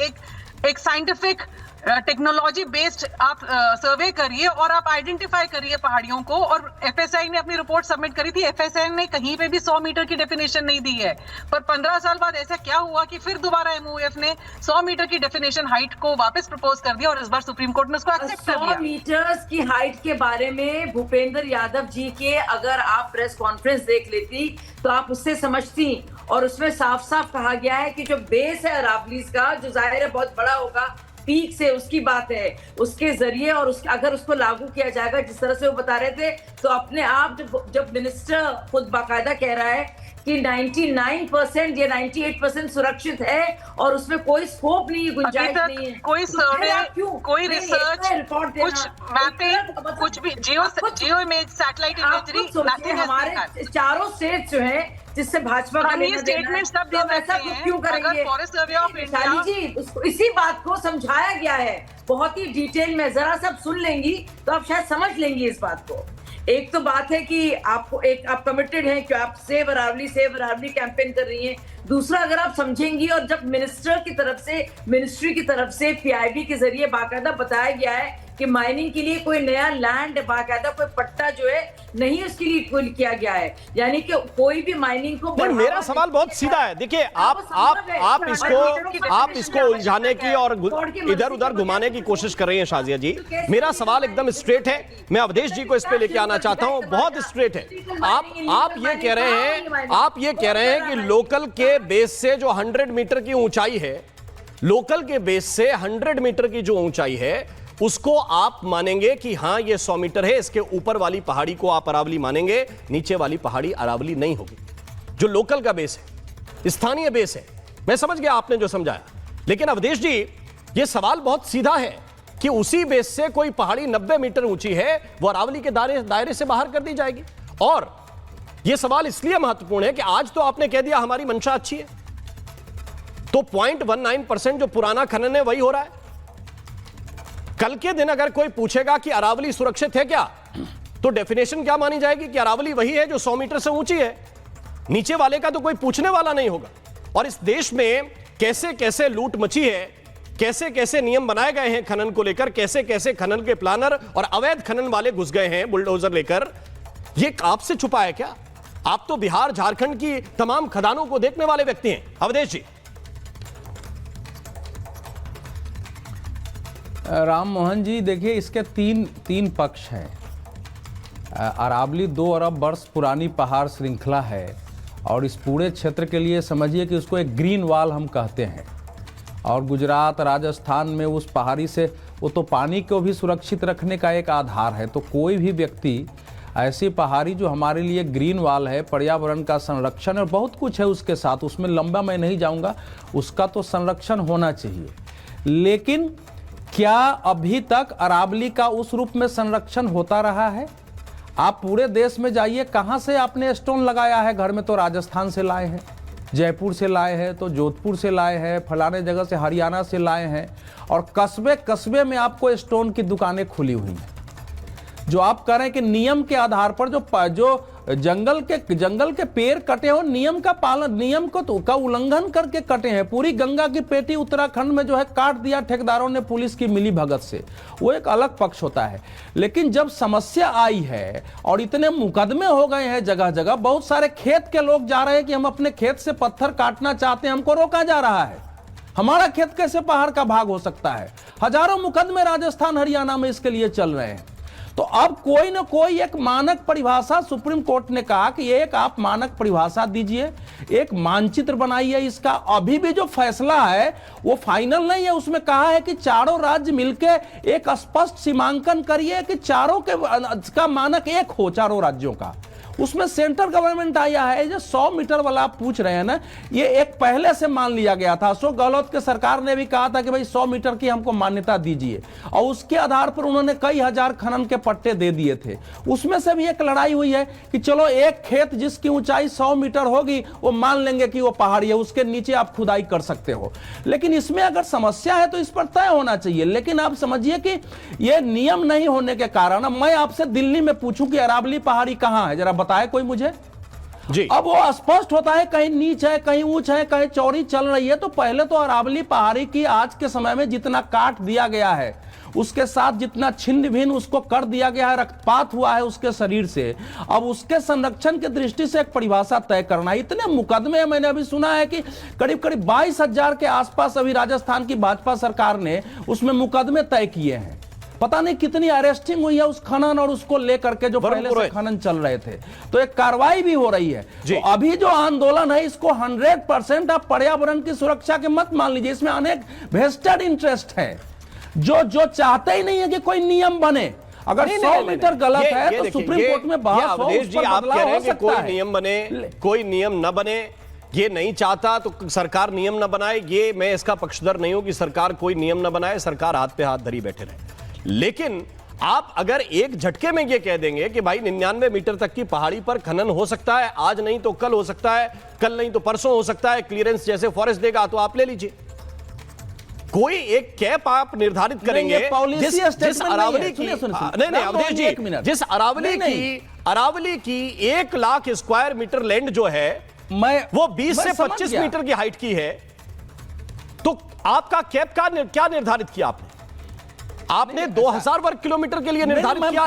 एक साइंटिफिक टेक्नोलॉजी बेस्ड आप सर्वे करिए और आप आइडेंटिफाई करिए पहाड़ियों को। और एफएसआई ने अपनी रिपोर्ट सबमिट करी थी, एफएसआई ने कहीं पे भी 100 मीटर की डेफिनेशन नहीं दी है। पर 15 साल बाद ऐसा क्या हुआ कि फिर दोबारा एमओएफ ने 100 मीटर की डेफिनेशन हाइट को वापस प्रपोज कर दिया और इस बार सुप्रीम कोर्ट ने उसको एक्सेप्ट कर दिया। 100 मीटर्स की हाइट के बारे में भूपेंद्र यादव जी के अगर आप प्रेस कॉन्फ्रेंस देख लेती तो आप उससे समझती, और उसमें साफ साफ कहा गया है कि जो बेस है अरावलीज का, जो जाहिर है बहुत बड़ा होगा पीक से, उसकी बात है, उसके जरिए और अगर उसको लागू किया जाएगा जिस तरह से वो बता रहे थे, तो अपने आप जब मिनिस्टर खुद बाकायदा कह रहा है कि 99% या 98% सुरक्षित है और उसमें कोई स्कोप नहीं, गुंजाइश नहीं है, कोई सर्वे, कोई रिसर्च, कुछ मैपिंग, कुछ भी जियो इमेज, सैटेलाइट इमेजरी, हमारे चारों स्टेट जो है जिससे भाजपा का लेना स्टेटमेंट सब दे सकते हैं। क्यों करेंगे? फॉरेस्ट सर्वे ऑफ इंडिया जी, इसी बात को समझाया गया है बहुत ही डिटेल में, जरा सब सुन लेंगी तो आप शायद समझ लेंगी इस बात को। एक तो बात है कि आप कमिटेड हैं कि आप सेव अरावली कैंपेन कर रही हैं। दूसरा, अगर आप समझेंगी और जब मिनिस्ट्री की तरफ से पीआईबी के जरिए बाकायदा बताया गया है कि माइनिंग के लिए कोई नया लैंड बाकायदा कोई पट्टा जो है नहीं उसके लिए कोई किया गया है, यानी कि कोई भी माइनिंग को। मेरा सवाल बहुत सीधा है, देखिए आप इसको उलझाने की और इधर उधर घुमाने की कोशिश कर रही हैं शाजिया जी। मेरा सवाल एकदम स्ट्रेट है, मैं अवधेश जी को इस पे लेके आना चाहता हूं, बहुत स्ट्रेट है। आप ये कह रहे हैं कि लोकल के बेस से जो 100 मीटर की ऊंचाई है, लोकल के बेस से 100 मीटर की जो ऊंचाई है उसको आप मानेंगे कि हां ये 100 मीटर है, इसके ऊपर वाली पहाड़ी को आप अरावली मानेंगे, नीचे वाली पहाड़ी अरावली नहीं होगी। जो लोकल का बेस है, स्थानीय बेस है, मैं समझ गया आपने जो समझाया, लेकिन अवधेश जी ये सवाल बहुत सीधा है कि उसी बेस से कोई पहाड़ी 90 मीटर ऊंची है वो अरावली के दायरे से बाहर कर दी जाएगी। और यह सवाल इसलिए महत्वपूर्ण है कि आज तो आपने कह दिया हमारी मंशा अच्छी है, तो 0.19% जो पुराना खनन है वही हो रहा है। कल के दिन अगर कोई पूछेगा कि अरावली सुरक्षित है क्या, तो डेफिनेशन क्या मानी जाएगी कि अरावली वही है जो 100 मीटर से ऊंची है, नीचे वाले का तो कोई पूछने वाला नहीं होगा। और इस देश में कैसे कैसे लूट मची है, कैसे कैसे नियम बनाए गए हैं खनन को लेकर, कैसे कैसे खनन के प्लानर और अवैध खनन वाले घुस गए हैं बुलडोजर लेकर, ये आपसे छुपा है क्या? आप तो बिहार झारखंड की तमाम खदानों को देखने वाले व्यक्ति हैं। अवधेश जी। राम मोहन जी, देखिए इसके तीन पक्ष हैं। अरावली 2 अरब वर्ष पुरानी पहाड़ श्रृंखला है और इस पूरे क्षेत्र के लिए समझिए कि उसको एक ग्रीन वॉल हम कहते हैं। और गुजरात, राजस्थान में उस पहाड़ी से वो तो पानी को भी सुरक्षित रखने का एक आधार है। तो कोई भी व्यक्ति ऐसी पहाड़ी जो हमारे लिए ग्रीन वॉल है, पर्यावरण का संरक्षण और बहुत कुछ है उसके साथ, उसमें लंबा मैं नहीं जाऊंगा, उसका तो संरक्षण होना चाहिए। लेकिन क्या अभी तक अरावली का उस रूप में संरक्षण होता रहा है? आप पूरे देश में जाइए, कहाँ से आपने स्टोन लगाया है घर में? तो राजस्थान से लाए हैं, जयपुर से लाए हैं, तो जोधपुर से लाए हैं, फलाने जगह से हरियाणा से लाए हैं, और कस्बे कस्बे में आपको स्टोन की दुकानें खुली हुई हैं। जो आप कह रहे हैं कि नियम के आधार पर जो जंगल के पेड़ कटे हो, नियम का उल्लंघन करके कटे हैं। पूरी गंगा की पेटी उत्तराखंड में जो है काट दिया ठेकेदारों ने पुलिस की मिली भगत से, वो एक अलग पक्ष होता है। लेकिन जब समस्या आई है और इतने मुकदमे हो गए हैं जगह जगह, बहुत सारे खेत के लोग जा रहे हैं कि हम अपने खेत से पत्थर काटना चाहते हैं, हमको रोका जा रहा है, हमारा खेत कैसे पहाड़ का भाग हो सकता है। हजारों मुकदमे राजस्थान, हरियाणा में इसके लिए चल रहे हैं। तो अब कोई ना कोई एक मानक परिभाषा, सुप्रीम कोर्ट ने कहा कि एक आप मानक परिभाषा दीजिए, एक मानचित्र बनाइए इसका। अभी भी जो फैसला है वो फाइनल नहीं है, उसमें कहा है कि चारों राज्य मिलके एक स्पष्ट सीमांकन करिए कि चारों का मानक एक हो, चारों राज्यों का। उसमें सेंट्रल गवर्नमेंट आया है। जो 100 मीटर वाला आप पूछ रहे हैं ना, ये एक पहले से मान लिया गया था। अशोक गहलोत के सरकार ने भी कहा था कि भाई 100 मीटर की हमको मान्यता दीजिए, और उसके आधार पर उन्होंने कई हजार खनन के पट्टे दे दिए थे। उसमें से भी एक लड़ाई हुई है कि चलो एक खेत जिसकी ऊंचाई 100 मीटर होगी वो मान लेंगे कि वो पहाड़ी है, उसके नीचे आप खुदाई कर सकते हो। लेकिन इसमें अगर समस्या है तो इस पर तय होना चाहिए। लेकिन आप समझिए कि ये नियम नहीं होने के कारण, मैं आपसे दिल्ली में पूछूं कि अरावली पहाड़ी कहां है, जरा बताए कोई मुझे। जी। अब वो स्पष्ट होता है कहीं नीच है, कहीं ऊंच है, कहीं चौड़ी चल रही है। तो पहले तो अरावली पहाड़ी की आज के समय में जितना काट दिया गया है, उसके साथ जितना छिन्न भिन्न उसको कर दिया गया है, रक्तपात हुआ है उसके शरीर से, अब उसके संरक्षण की दृष्टि से एक परिभाषा तय करना। इतने मुकदमे मैंने अभी सुना है कि करीब करीब 22,000 के आसपास अभी राजस्थान की भाजपा सरकार ने उसमें मुकदमे तय किए हैं। पता नहीं कितनी अरेस्टिंग हुई है उस खनन और उसको लेकर के जो पहले से खनन चल रहे थे। तो एक कार्रवाई भी हो रही है। तो अभी जो आंदोलन है इसको 100% आप पर्यावरण की सुरक्षा के मत मान लीजिए। इसमें अनेक वेस्टेड इंटरेस्ट है जो चाहते ही नहीं है कि कोई नियम बने। अगर 100 मीटर गलत है तो सुप्रीम कोर्ट में बहस हो, उस पर बदलाव हो सकता कोई है। नियम बने, कोई नियम न बने, ये नहीं चाहता तो सरकार नियम न बनाए। ये मैं इसका पक्षधर नहीं हूं कि सरकार कोई नियम न बनाए, सरकार हाथ पे हाथ धरी बैठे रहे। लेकिन आप अगर एक झटके में ये कह देंगे कि भाई 99 मीटर तक की पहाड़ी पर खनन हो सकता है, आज नहीं तो कल हो सकता है, कल नहीं तो परसों हो सकता है, क्लियरेंस जैसे फॉरेस्ट देगा तो आप ले लीजिए। कोई एक कैप आप निर्धारित करेंगे जिस अरावली की, नहीं अवधेश जी, जिस अरावली की 1 लाख स्क्वायर मीटर लैंड जो है वो 20 से 25 मीटर की हाइट की है, तो आपका कैप का क्या निर्धारित किया आपने 2000 वर्ग किलोमीटर के लिए निर्धारित किया।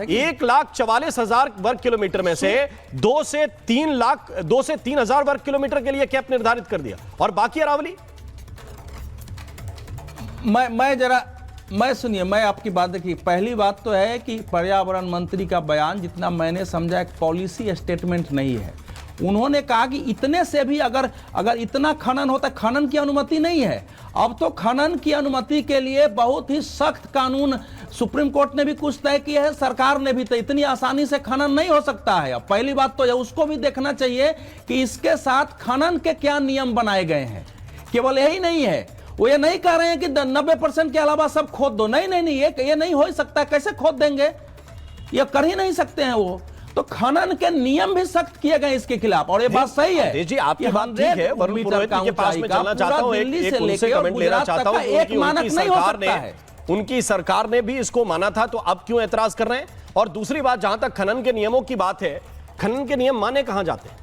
1,44,000 वर्ग किलोमीटर में से 2 से 3,000 वर्ग किलोमीटर के लिए कैप निर्धारित कर दिया, और बाकी अरावली। मैं सुनिए, मैं आपकी बात देखिए। पहली बात तो है कि पर्यावरण मंत्री का बयान जितना मैंने समझा एक पॉलिसी स्टेटमेंट नहीं है। उन्होंने कहा कि इतने से भी अगर इतना खनन होता, खनन की अनुमति नहीं है। अब तो खनन की अनुमति के लिए बहुत ही सख्त कानून सुप्रीम कोर्ट ने भी कुछ तय किया है, सरकार ने भी। तो इतनी आसानी से खनन नहीं हो सकता है। अब पहली बात तो उसको भी देखना चाहिए कि इसके साथ खनन के क्या नियम बनाए गए हैं। केवल यही नहीं है, वो ये नहीं कह रहे हैं कि 90% के अलावा सब खोद दो। नहीं, ये नहीं हो सकता। कैसे खोद देंगे? ये कर ही नहीं सकते हैं वो। तो खनन के नियम भी सख्त किए गए इसके खिलाफ। और ये बात सही है जी, आपकी बात ठीक है। वरुण पुरोहित के पास में चलना चाहता हूं, एक उनसे कमेंट लेना चाहता हूं। एक मानक नहीं हो सकता है। उनकी सरकार ने भी इसको माना था, तो अब क्यों एतराज कर रहे हैं? और दूसरी बात, जहां तक खनन के नियमों की बात है, खनन के नियम माने कहां जाते हैं?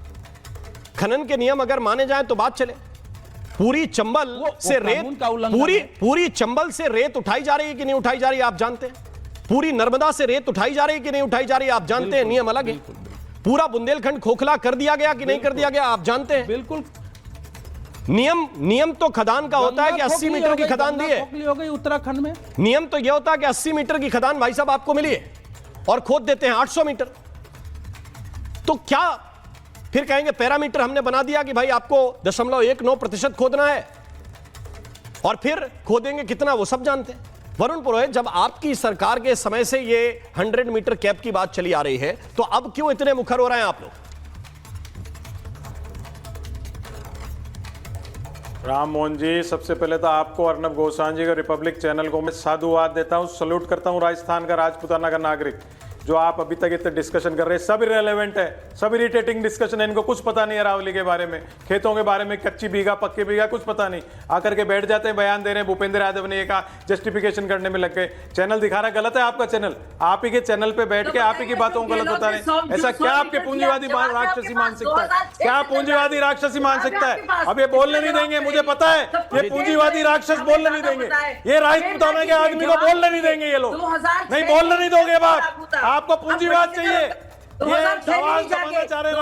खनन के नियम अगर माने जाए तो बात चले। पूरी चंबल से रेत, पूरी चंबल से रेत उठाई जा रही है कि नहीं उठाई जा रही है आप जानते हैं। पूरी नर्मदा से रेत उठाई जा रही है कि नहीं उठाई जा रही है आप जानते हैं, नियम अलग है। पूरा बुंदेलखंड खोखला कर दिया गया कि नहीं कर दिया गया आप जानते हैं। बिल्कुल। नियम तो खदान का होता है कि 80 मीटर की खदान दी है। हो गई उत्तराखंड में। नियम तो यह होता है कि 80 मीटर की खदान भाई साहब आपको मिली है, और खोद देते हैं 800 मीटर। तो क्या फिर कहेंगे पैरामीटर हमने बना दिया कि भाई आपको 0.19% खोदना है, और फिर खोदेंगे कितना वो सब जानते हैं। वरुण पुरोहित, जब आपकी सरकार के समय से ये 100 मीटर कैप की बात चली आ रही है, तो अब क्यों इतने मुखर हो रहे हैं आप लोग? राम मोहन जी, सबसे पहले तो आपको अर्नब गोस्वामी जी का रिपब्लिक चैनल को मैं साधुवाद देता हूं, सल्यूट करता हूं। राजस्थान का, राजपूताना का नागरिक जो आप अभी तक इतने डिस्कशन कर रहे हैं, सब इरेलेवेंट है, सब इरिटेटिंग डिस्कशन है। इनको कुछ पता नहीं है अरावली के बारे में, खेतों के बारे में, कच्ची बीघा पक्की बीघा कुछ पता नहीं। आकर के बैठ जाते हैं, बयान दे रहे हैं। भूपेंद्र यादव ने कहा, जस्टिफिकेशन करने में लग गए। चैनल दिखा रहा है, गलत है आपका चैनल। आप ही के चैनल पे बैठ के आप ही की बातों को गलत बता रहे हैं। ऐसा क्या आपके पूंजीवादी राक्षसी मानसिकता है? क्या पूंजीवादी राक्षसी मानसिकता है? अब ये बोलने नहीं देंगे, मुझे पता है। ये पूंजीवादी राक्षस बोलने नहीं देंगे, ये राजपूताना के आदमी को बोलने नहीं देंगे। ये लोग नहीं बोलने नहीं दोगे बात। आपको पूंजीवाद चाहिए। ये सवाल जमाना चाह रहे हैं।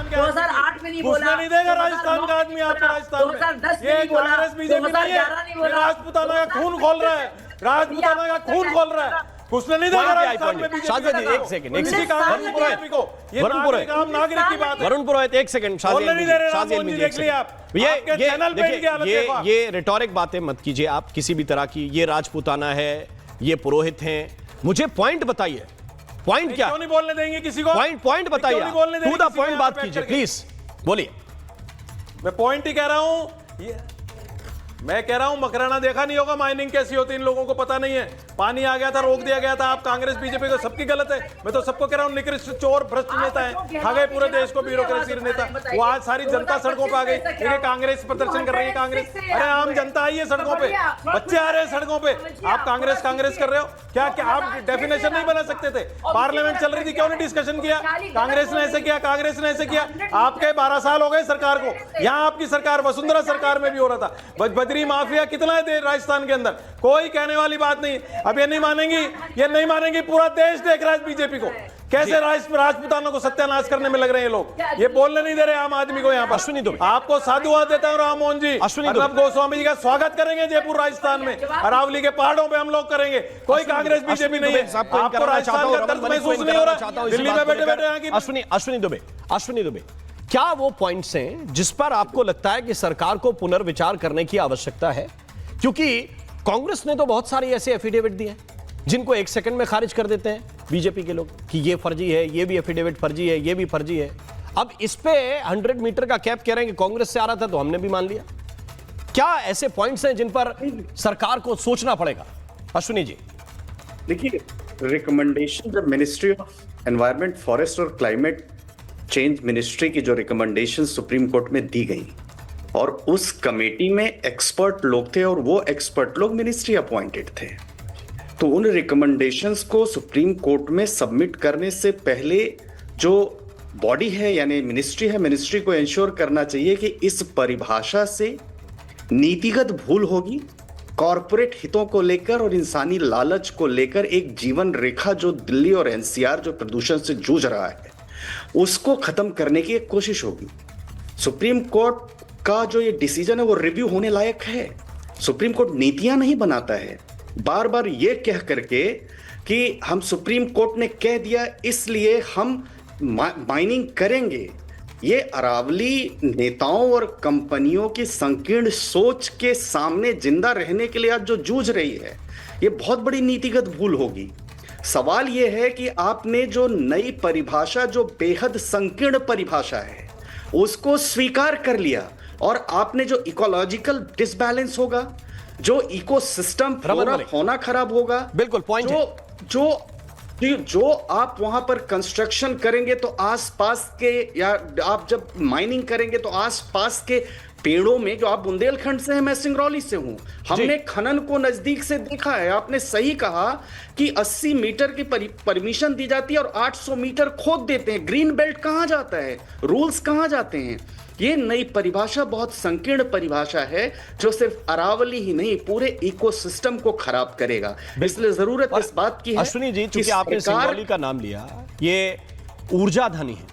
2008 में नहीं बोला, नहीं देगा राजस्थान का आदमी आपको। राजस्थान में ये कांग्रेस बीजेपी नहीं है, राजपूताना का खून खोल रहा है, राजपूताना का खून खोल रहा है। कुछ नहीं देगा राजस्थान में बीजेपी। एक सेकंड, वरुण पुरोहित एक सेकंड। ये रिटोरिक बातें मत कीजिए आप किसी भी तरह की। ये राजपूताना है, ये पुरोहित हैं, मुझे पॉइंट बताइए। पॉइंट क्या? क्यों नहीं बोलने देंगे किसी को? पॉइंट बताइए, टू द पॉइंट बात कीजिए प्लीज, बोलिए। मैं पॉइंट ही कह रहा हूं। मैं कह रहा हूं मकराना देखा नहीं होगा, माइनिंग कैसी होती है इन लोगों को पता नहीं है। पानी आ गया था, रोक दिया गया था। आप कांग्रेस बीजेपी को सबकी गलत है। मैं तो सबको कह रहा हूं निकृष्ट चोर भ्रष्ट नेता है, खा गए पूरे देश को ब्यूरोक्रेसी नेता। वो आज सारी जनता सड़कों पर आ गई, देखिए कांग्रेस प्रदर्शन कर रही है। कांग्रेस, अरे आम जनता आई है सड़कों पे, बच्चे आ रहे हैं सड़कों पे। आप कांग्रेस कांग्रेस कर रहे हो क्या? क्या आप डेफिनेशन नहीं बना सकते थे? पार्लियामेंट चल रही थी, क्यों नहीं डिस्कशन किया? कांग्रेस ने ऐसे किया, कांग्रेस ने ऐसे किया। आपके 12 साल हो गए सरकार को। यहाँ आपकी सरकार वसुंधरा सरकार में भी हो रहा था। बजरी माफिया कितना है राजस्थान के अंदर, कोई कहने वाली बात नहीं। अब ये नहीं मानेंगी, ये नहीं मानेंगी। पूरा देश देख रहा है बीजेपी को कैसे राजपुतानों को सत्यानाश करने में लग रहे हैं लोग। ये बोलने नहीं दे रहे आम आदमी को। यहाँ पर अश्विनी दुबे आपको साधुवाद देता हूँ। राम मोहन जी, अर्नब गोस्वामी जी का स्वागत करेंगे जयपुर राजस्थान में। अरावली के पहाड़ों पे हम लोग करेंगे। कोई कांग्रेस बीजेपी नहीं है। आपको राजस्थान का दर्द महसूस नहीं हो रहा? दिल्ली में बैठे बैठे अश्विनी दुबे, क्या वो पॉइंट्स हैं जिस पर आपको लगता है कि सरकार को पुनर्विचार करने की आवश्यकता है? क्योंकि कांग्रेस ने तो बहुत सारे ऐसे एफिडेविट दिए जिनको 1 सेकंड में खारिज कर देते हैं बीजेपी के लोग कि ये फर्जी है, ये भी एफिडेविट फर्जी है, ये भी फर्जी है। अब इस पे 100 मीटर का कैप कह रहे हैं कि कांग्रेस से आ रहा था तो हमने भी मान लिया। क्या ऐसे पॉइंट्स हैं जिन पर सरकार को सोचना पड़ेगा? अश्विनी जी देखिए, रिकमेंडेशन जब मिनिस्ट्री ऑफ एनवायरनमेंट, फॉरेस्ट और क्लाइमेट चेंज मिनिस्ट्री की जो रिकमेंडेशन सुप्रीम कोर्ट में दी गई और उस कमेटी में एक्सपर्ट लोग थे और वो एक्सपर्ट लोग मिनिस्ट्री अपॉइंटेड थे, तो उन रिकमेंडेशंस को सुप्रीम कोर्ट में सबमिट करने से पहले जो बॉडी है यानी मिनिस्ट्री है, मिनिस्ट्री को इंश्योर करना चाहिए कि इस परिभाषा से नीतिगत भूल होगी, कॉरपोरेट हितों को लेकर और इंसानी लालच को लेकर एक जीवन रेखा जो दिल्ली और एनसीआर जो प्रदूषण से जूझ रहा है उसको खत्म करने की एक कोशिश होगी। सुप्रीम कोर्ट का जो ये डिसीजन है वो रिव्यू होने लायक है। सुप्रीम कोर्ट नीतियां नहीं बनाता है। बार बार ये कह करके कि हम सुप्रीम कोर्ट ने कह दिया इसलिए हम माइनिंग करेंगे, ये अरावली नेताओं और कंपनियों की संकीर्ण सोच के सामने जिंदा रहने के लिए आज जो जूझ रही है, ये बहुत बड़ी नीतिगत भूल होगी। सवाल यह है कि आपने जो नई परिभाषा, जो बेहद संकीर्ण परिभाषा है, उसको स्वीकार कर लिया और आपने जो इकोलॉजिकल डिसबैलेंस होगा, जो इकोसिस्टम होना खराब होगा, बिल्कुल पॉइंट जो आप वहां पर कंस्ट्रक्शन करेंगे तो आसपास के, या आप जब माइनिंग करेंगे तो आसपास के पेड़ों में, जो आप बुंदेलखंड से हैं, मैं सिंगरौली से हूं, हमने खनन को नजदीक से देखा है। आपने सही कहा कि 80 मीटर की परमिशन दी जाती है और 800 मीटर खोद देते हैं। ग्रीन बेल्ट कहां जाता है? रूल्स कहां जाते हैं? ये नई परिभाषा बहुत संकीर्ण परिभाषा है जो सिर्फ अरावली ही नहीं पूरे इकोसिस्टम को खराब करेगा। इसलिए जरूरत इस बात की है। अश्विनी जी, चूंकि आपने सिंगरौली का नाम लिया, ये ऊर्जा धनी है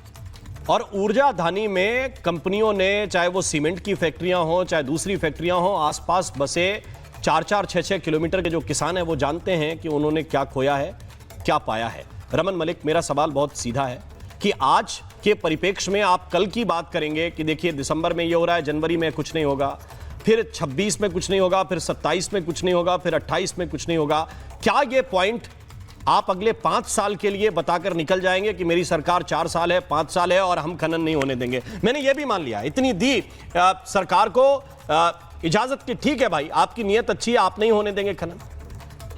और ऊर्जा धनी में कंपनियों ने, चाहे वो सीमेंट की फैक्ट्रियां हो चाहे दूसरी फैक्ट्रियां हो, आसपास बसे 4-4, 6-6 किलोमीटर के जो किसान हैं वो जानते हैं कि उन्होंने क्या खोया है, क्या पाया है। रमन मलिक, मेरा सवाल बहुत सीधा है कि आज के परिप्रेक्ष्य में आप कल की बात करेंगे कि देखिए दिसंबर में ये हो रहा है, जनवरी में कुछ नहीं होगा, फिर 26 में कुछ नहीं होगा, फिर 27 में कुछ नहीं होगा, फिर 28 में कुछ नहीं होगा। क्या ये पॉइंट आप अगले 5 साल के लिए बताकर निकल जाएंगे कि मेरी सरकार 4 साल है, 5 साल है और हम खनन नहीं होने देंगे? मैंने ये भी मान लिया, इतनी दी सरकार को इजाजत की, ठीक है भाई आपकी नीयत अच्छी है, आप नहीं होने देंगे खनन,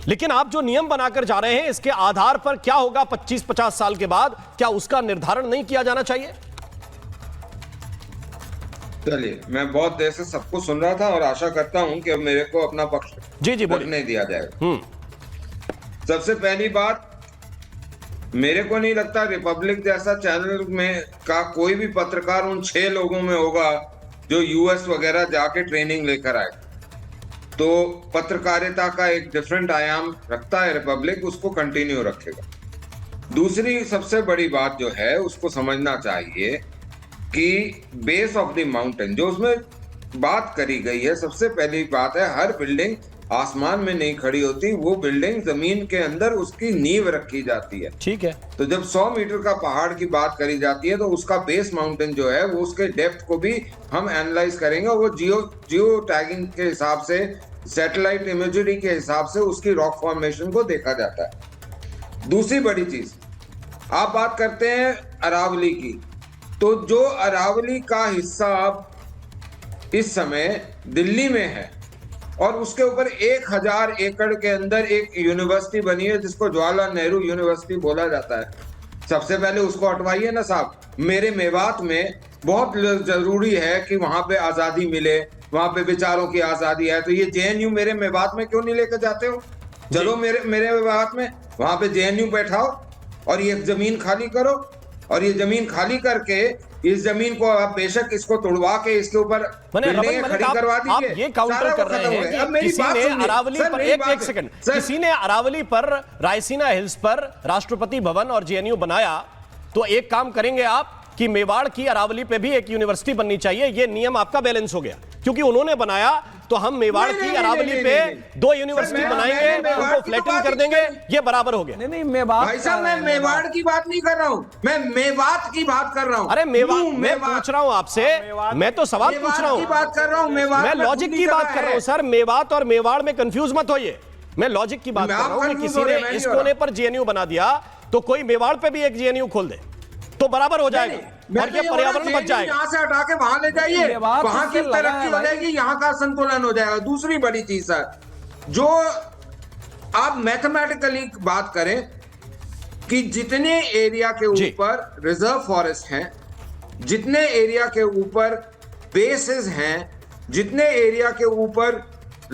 लेकिन आप जो नियम बनाकर जा रहे हैं इसके आधार पर क्या होगा 25-50 साल के बाद, क्या उसका निर्धारण नहीं किया जाना चाहिए? चलिए, मैं बहुत देर से सबको सुन रहा था और आशा करता हूं कि अब मेरे को अपना पक्ष रखने दिया जाएगा। सबसे पहली बात, मेरे को नहीं लगता रिपब्लिक जैसा चैनल में का कोई भी पत्रकार उन 6 लोगों में होगा जो यूएस वगैरह जाके ट्रेनिंग लेकर आए। तो पत्रकारिता का एक डिफरेंट आयाम रखता है रिपब्लिक, उसको कंटिन्यू रखेगा। दूसरी सबसे बड़ी बात जो है उसको समझना चाहिए कि बेस ऑफ द माउंटेन जो उसमें बात करी गई है, सबसे पहली बात है हर बिल्डिंग आसमान में नहीं खड़ी होती, वो बिल्डिंग जमीन के अंदर उसकी नींव रखी जाती है। ठीक है, तो जब 100 मीटर का पहाड़ की बात करी जाती है तो उसका बेस माउंटेन जो है वो उसके डेप्थ को भी हम एनालाइज करेंगे और वो जियो टैगिंग के हिसाब से, सैटेलाइट इमेजरी के हिसाब से उसकी रॉक फॉर्मेशन को देखा जाता है। दूसरी बड़ी चीज, आप बात करते हैं अरावली की, तो जो अरावली का हिस्सा अब इस समय दिल्ली में है और उसके ऊपर 1000 एकड़ के अंदर एक यूनिवर्सिटी बनी है जिसको जवाहरलाल नेहरू यूनिवर्सिटी बोला जाता है। सबसे पहले उसको हटवाइए ना साहब। मेरे मेवात में बहुत जरूरी है कि वहां पे आजादी मिले, वहां पे विचारों की आजादी है, तो ये जेएनयू मेरे मेवात में क्यों नहीं लेकर जाते हो? चलो मेरे मेवात में, वहां पे जेएनयू बैठाओ और ये जमीन खाली करो, और ये जमीन खाली करके इस जमीन को आप बेशक इसको तोड़वा के इसके ऊपर बिल्डिंगें खड़ी करवा दीजिए। आप ये काउंटर कर रहे हैं कि किसी ने अरावली पर एक सेकंड, किसी ने अरावली पर रायसीना हिल्स पर राष्ट्रपति भवन और जेएनयू बनाया, तो एक काम करेंगे आप कि मेवाड़ की अरावली पे भी एक यूनिवर्सिटी बननी चाहिए। ये नियम आपका बैलेंस हो गया, क्योंकि उन्होंने बनाया तो हम मेवाड़ की अरावली पे 2 यूनिवर्सिटी बनाएंगे, उनको फ्लैटन कर देंगे, ये बराबर हो गया। नहीं मेवाड़, भाई साहब मैं मेवाड़ की बात नहीं कर रहा हूं, मैं मेवात की बात कर रहा हूं। अरे मेवाड़ मैं पूछ रहा हूं आपसे, मैं तो सवाल पूछ रहा हूं, बात कर रहा हूं, मैं लॉजिक की बात कर रहा हूं सर। मेवात और मेवाड़ में कंफ्यूज मत होइए, मैं लॉजिक की बात कर रहा हूं कि किसी ने इस कोने पर जेएनयू बना दिया तो कोई मेवाड़ पे भी एक जेएनयू खोल दे तो बराबर हो जाएगा और ये पर्यावरण बच जाएगा। यहाँ से हटा के वहां ले जाइए, वहां की तरक्की हो जाएगी, यहाँ का संतुलन हो जाएगा। दूसरी बड़ी चीज सर, जो आप मैथमेटिकली बात करें कि जितने एरिया के ऊपर रिजर्व फॉरेस्ट हैं, जितने एरिया के ऊपर बेसेस हैं, जितने एरिया के ऊपर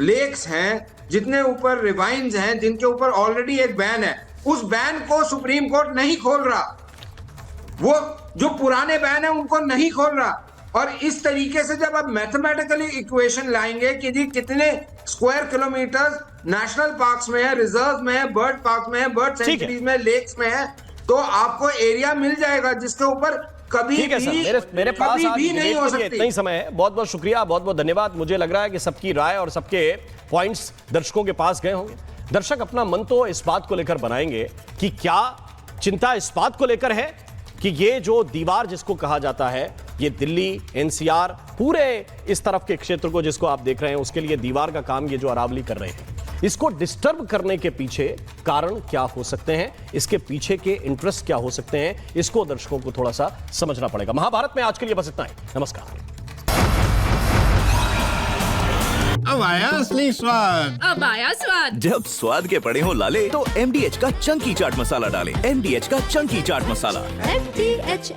लेक्स हैं, जितने ऊपर रिवाइन्स हैं, जिनके ऊपर ऑलरेडी एक बैन है, उस बैन को सुप्रीम कोर्ट नहीं खोल रहा। वो जो पुराने बैन है उनको नहीं खोल रहा। और इस तरीके से जब आप मैथमेटिकली इक्वेशन लाएंगे कि जी कितने स्क्वायर किलोमीटर नेशनल पार्क्स में है, रिजर्व में है, बर्ड पार्क में है, बर्ड सेंचुरीज में, लेक्स में है, तो आपको एरिया मिल जाएगा जिसके ऊपर कभी भी मेरे पास भी नहीं हो सकती। इतना ही समय है। बहुत बहुत शुक्रिया, बहुत बहुत धन्यवाद। मुझे लग रहा है कि सबकी राय और सबके पॉइंट्स दर्शकों के पास गए होंगे। दर्शक अपना मन तो इस बात को लेकर बनाएंगे कि क्या चिंता इस बात को लेकर है कि ये जो दीवार जिसको कहा जाता है, ये दिल्ली, एनसीआर, पूरे इस तरफ के क्षेत्र को जिसको आप देख रहे हैं, उसके लिए दीवार का काम ये जो अरावली कर रहे हैं, इसको डिस्टर्ब करने के पीछे कारण क्या हो सकते हैं, इसके पीछे के इंटरेस्ट क्या हो सकते हैं, इसको दर्शकों को थोड़ा सा समझना पड़ेगा। महाभारत में आज के लिए बस इतना ही। नमस्कार। अब आया असली स्वाद, अब आया स्वाद। जब स्वाद के पड़े हो लाले तो MDH का चंकी चाट मसाला डालें। MDH का चंकी चाट मसाला। MDH